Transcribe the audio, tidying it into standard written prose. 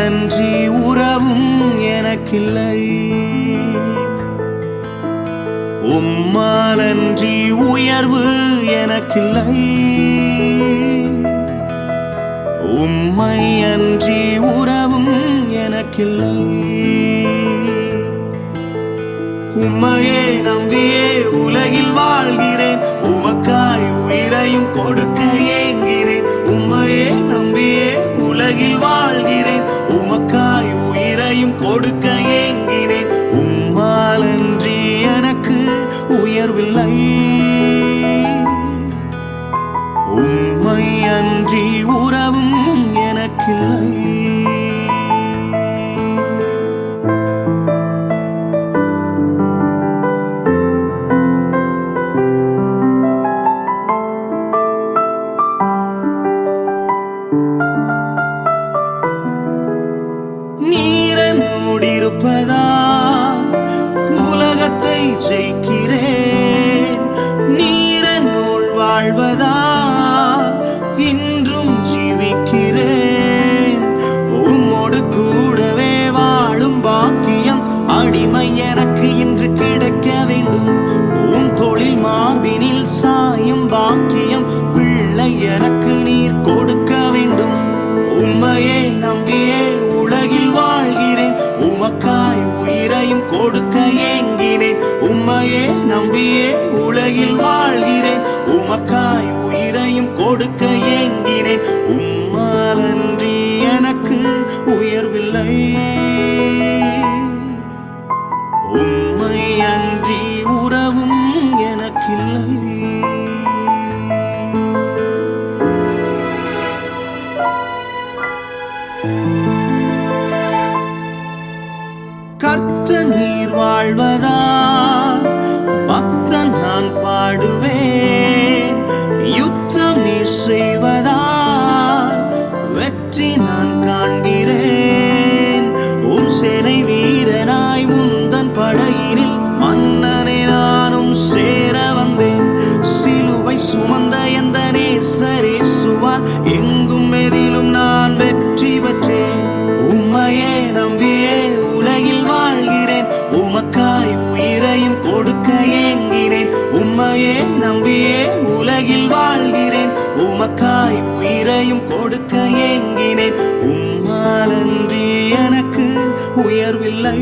உம்மாலன்றி உறவும் எனக்கில்லை, உம்மாலன்றி உயர்வு எனக்கில்லை, உம்மை அன்றி உறவும் எனக்கில்லை. உம்மையே நம்பியே உலகில் வாழ்கிறேன், உமக்காய் உயிரையும் கொடுக்க ஏங்கினேன். உம்மையே நம்பியே உலகில் வாழ்கிறேன், உமக்காய் உயிரையும் கொடுக்க ஏங்கினேன். உம்மாலன்றி எனக்கு உயர்வில்லை, உம்மை அன்றி உறவும் எனக்கில்லை. நீரனோடிருப்பதால் உலகத்தை ஜெயிக்கிறேன், நீரனோள் வாழ்வதால் இன்றும் ஜீவிக்கிறேன். உம்மோடு கூடவே வாழும் பாக்கியம் அடிமை எனக்கு இன்று கிடைக்க வேண்டும். உம் தொழில் மார்பினில் சாயும் பாக்கியம் பிள்ளை எனக்கு நீர் கொடுக்க வேண்டும். உம்மையே நம்பியே உலகில் வாழ்கிறேன், உமக்காய் உயிரையும் கொடுக்க ஏங்கினேன். உம்மையே நம்பியே உலகில் வாழ்கிறேன், உமக்காய் உயிரையும் கொடுக்க ஏங்கினேன். உம்மாலன்றி எனக்கு உயர்வில்லை, உம்மை அன்றி உறவும் எனக்கில்லை. கர்த்தர் நீர் வாழ்வதால் பக்தன் நான் பாடுவேன், யுத்தம் நீர் செய்வதால் வெற்றி நான் காண்கிறேன். உம் சேனை வீரனாய் உந்தன் படையினில் மன்னனே நானும் சேர வந்தேன். சிலுவை சுமந்த எந்த நேசரேசுவால் எங்கும் எதிலும் நான் வெற்றி பெற்றேன். உம்மையே நம்பியே உலகில் வாழ்கிறேன், உமக்காய் உயிரையும் கொடுக்க ஏங்கினேன். உம்மையே நம்பியே உலகில் வாழ்கிறேன், உமக்காய் உயிரையும் கொடுக்க ஏங்கினேன். உம்மாலன்றி எனக்கு உயர்வில்லை.